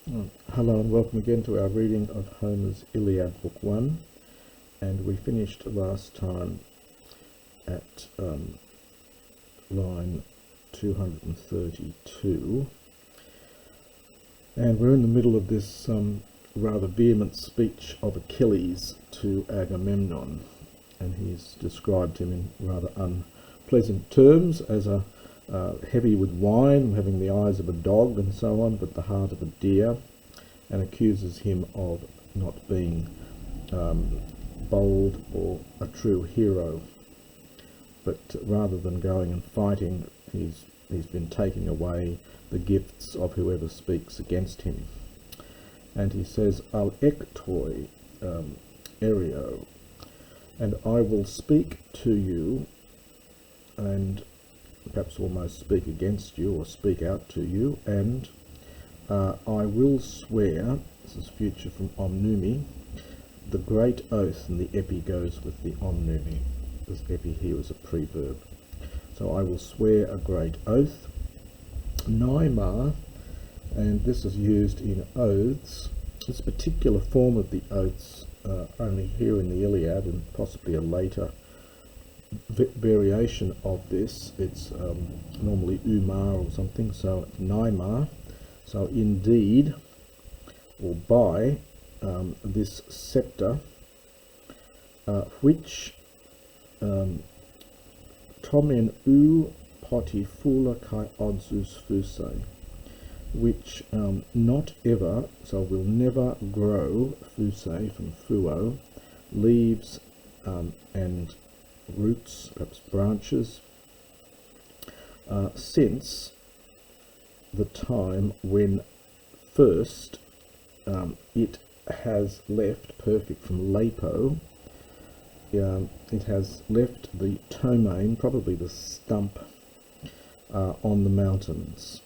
Hello and welcome again to our reading of Homer's Iliad, Book 1, and we finished last time at line 232, and we're in the middle of this rather vehement speech of Achilles to Agamemnon, and he's described him in rather unpleasant terms as a heavy with wine, having the eyes of a dog and so on, but the heart of a deer, and accuses him of not being bold or a true hero. But rather than going and fighting, he's been taking away the gifts of whoever speaks against him. And he says, Al ektoi ereo, and I will speak to you, and perhaps almost speak against you or speak out to you, and I will swear, this is future from omnumi, the great oath, and the epi goes with the omnumi. This epi here is a preverb. So I will swear a great oath. Naima, and this is used in oaths. This particular form of the oaths only here in the Iliad, and possibly a later variation of this. It's normally umar or something, so it's naima. So indeed, or by this sceptre, which tomen u potifula kai odzus fusei, which not ever, so will never grow, fusei from fuo, leaves and roots, perhaps branches, since the time when first it has left, perfect from lapo, it has left the tomain, probably the stump, on the mountains.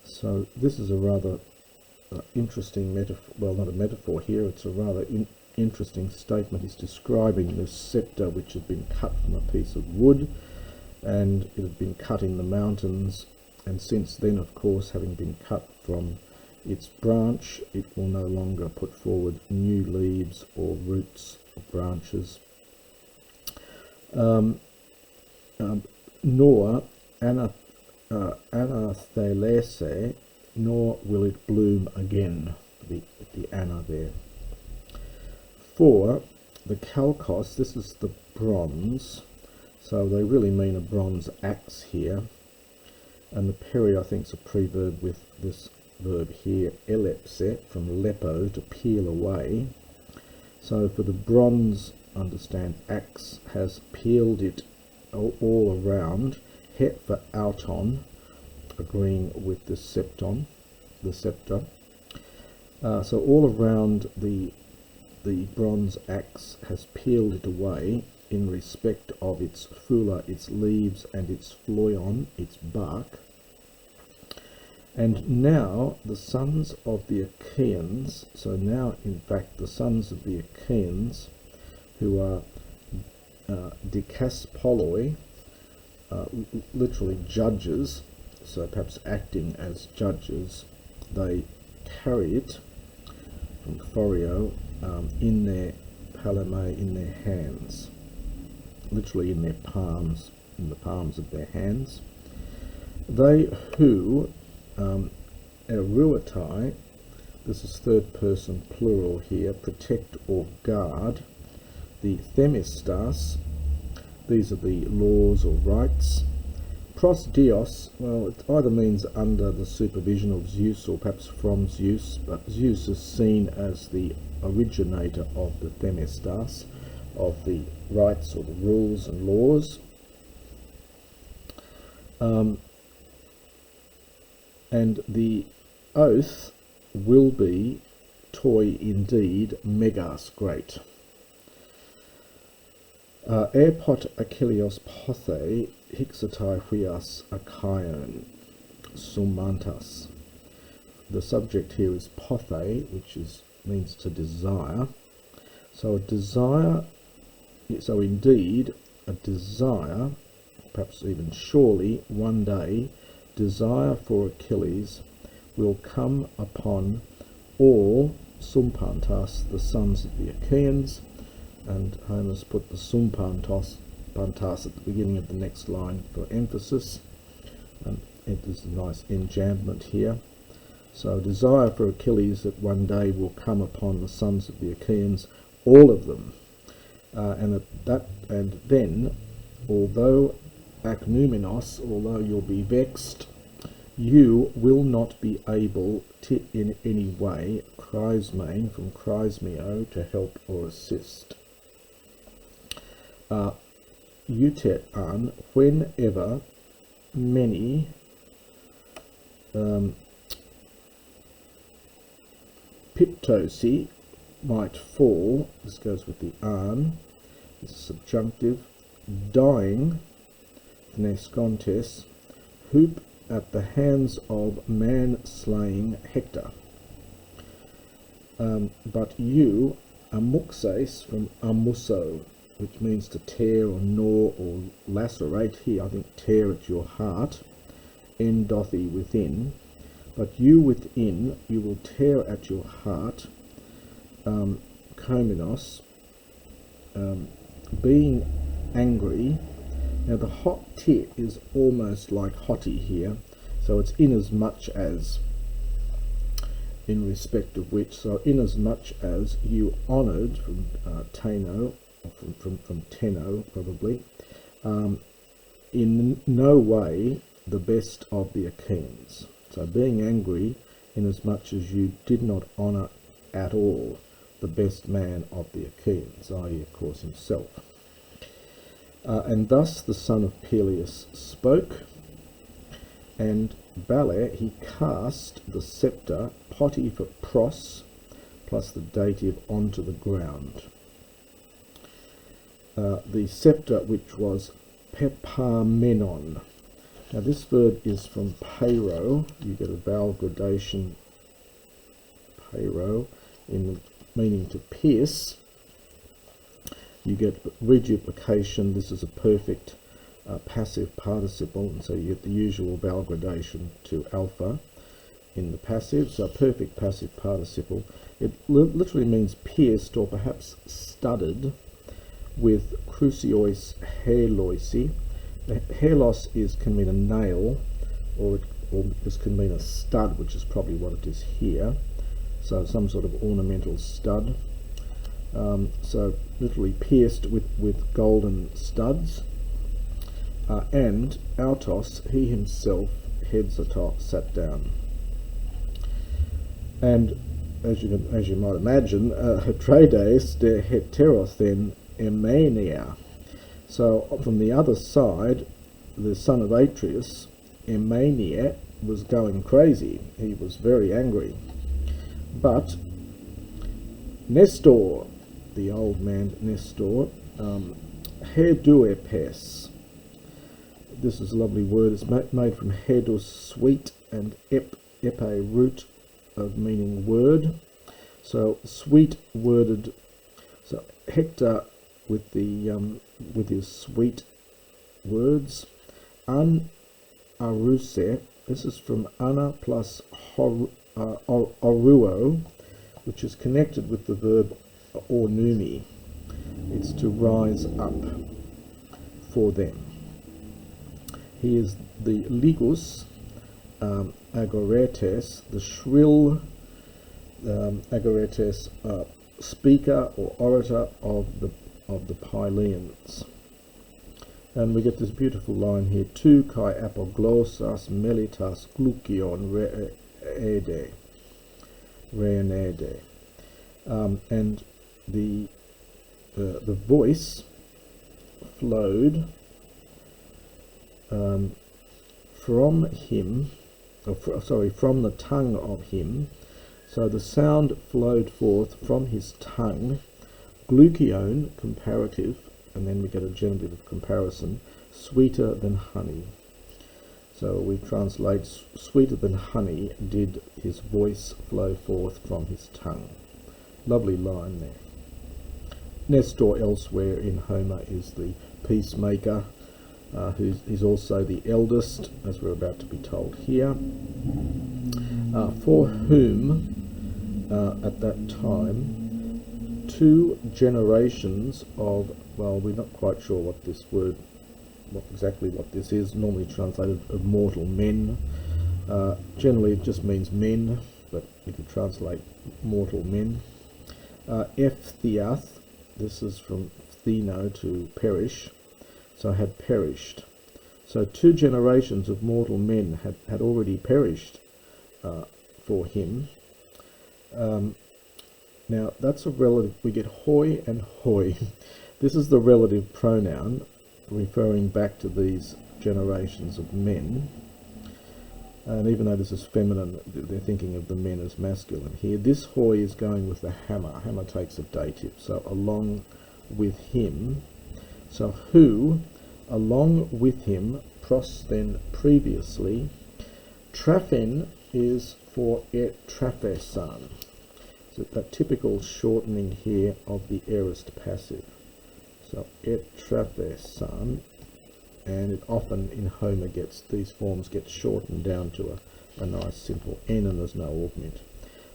So this is a rather interesting metaphor, well, not a metaphor here, it's a rather interesting statement. He's describing this sceptre which had been cut from a piece of wood, and it had been cut in the mountains, and since then, of course, having been cut from its branch, it will no longer put forward new leaves or roots or branches, nor anathalese, nor will it bloom again, the ana there. For the kalkos, this is the bronze, so they really mean a bronze axe here, and the peri, I think, is a preverb with this verb here, elepse, from lepo, to peel away. So for the bronze, understand, axe has peeled it all around, het for auton, agreeing with the septon, the sceptre. So all around the bronze axe has peeled it away in respect of its fula, its leaves, and its phloion, its bark. And now the sons of the Achaians, so now in fact the sons of the Achaians, who are dikaspoloi, literally judges, so perhaps acting as judges, they carry it from Phorio in their palame, in their hands, literally in their palms, in the palms of their hands. They who eruatai, this is third person plural here, protect or guard the themistas, these are the laws or rights. Pros dios, well, it either means under the supervision of Zeus or perhaps from Zeus, but Zeus is seen as the originator of the themistas, of the rights or the rules and laws. And the oath will be toi, indeed, megas, great. Airpot Achilles pothe hixatai huias Achaian sumantas. The subject here is pothe, which means to desire. So a desire, so indeed a desire, perhaps even surely one day, desire for Achilles will come upon all Sumpantas, the sons of the Achaians, and Homer's put the Sumpantas at the beginning of the next line for emphasis, and it is a nice enjambment here. So desire for Achilles that one day will come upon the sons of the Achaians, all of them, and then, although Agamemnon, although you'll be vexed, you will not be able to in any way Chrysemane from Chrysmeo to help or assist. Utet an, whenever many Piptosi might fall, this goes with the an, this is subjunctive, dying, Nescontes, hoop at the hands of man-slaying Hector. But you, amuxes from amusso, which means to tear or gnaw or lacerate, here I think tear at your heart, endothi within, but you within, you will tear at your heart, komenos, being angry. Now the hot tit is almost like hottie here, so it's inasmuch as, in respect of which, so inasmuch as you honoured, from Teno, from Tenno probably, in no way the best of the Achaians. So being angry inasmuch as you did not honour at all the best man of the Achaians, i.e. of course himself. And thus the son of Peleus spoke, and Bale he cast the sceptre, poti for pros, plus the dative, onto the ground. The sceptre which was pepamenon. Now this verb is from pero. You get a vowel gradation, pero, in meaning to pierce. You get reduplication. This is a perfect passive participle, and so you get the usual vowel gradation to alpha in the passive. So perfect passive participle. It literally means pierced or perhaps studded with cruciois heloisi. Helos can mean a nail, or this can mean a stud, which is probably what it is here. So some sort of ornamental stud. So literally pierced with golden studs. And autos, he himself, heads atop, sat down. And as you might imagine, Hetrades de heteros then emania. So from the other side, the son of Atreus, Emania, was going crazy. He was very angry. But Nestor, the old man Nestor, heduepes. This is a lovely word. It's made from hedus, sweet, and epe, root of meaning word. So sweet worded. So Hector with the with his sweet words. An aruse. This is from ana plus oruo, which is connected with the verb ornumi. It's to rise up for them. He is the ligus agoretes, the shrill agoretes, speaker or orator of the Pylians. And we get this beautiful line here: tu kai apoglossas melitas glukion reanede. And the voice flowed from him, from the tongue of him. So the sound flowed forth from his tongue. Glukion, comparative, and then we get a genitive of comparison, sweeter than honey. So we translate, sweeter than honey did his voice flow forth from his tongue. Lovely line there. Nestor elsewhere in Homer is the peacemaker, who's also the eldest, as we're about to be told here. for whom at that time 2 generations of, well, we're not quite sure what this word, exactly what this is, normally translated of mortal men. Generally it just means men, but if you translate mortal men. Ephthiath, this is from phtheno, to perish, so had perished. So 2 generations of mortal men had already perished for him. Now that's a relative, we get hoi and hoi. This is the relative pronoun referring back to these generations of men. And even though this is feminine, they're thinking of the men as masculine here. This hoi is going with the hammer. Hammer takes a dative, so along with him. So who, along with him, pros then previously. Traphen is for et traphesan. So that typical shortening here of the aorist passive. So et traphesan. And it often in Homer these forms get shortened down to a nice simple N, and there's no augment.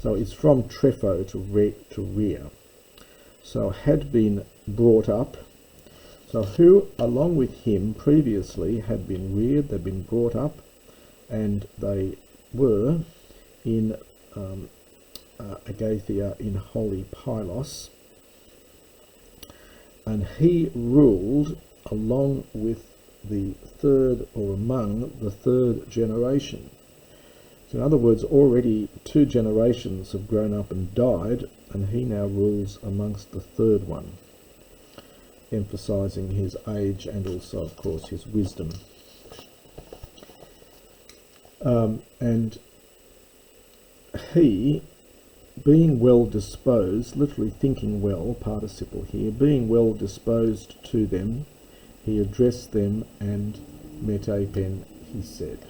So it's from trepho to rear. So had been brought up. So who along with him previously had been reared, they'd been brought up, and they were in Agathia in holy Pylos, and he ruled along with the third, or among the 3rd generation. So in other words, already 2 generations have grown up and died, and he now rules amongst the 3rd one, emphasizing his age and also, of course, his wisdom. And he, being well disposed, literally thinking well, participle here, being well disposed to them, he addressed them, and metapen, he said.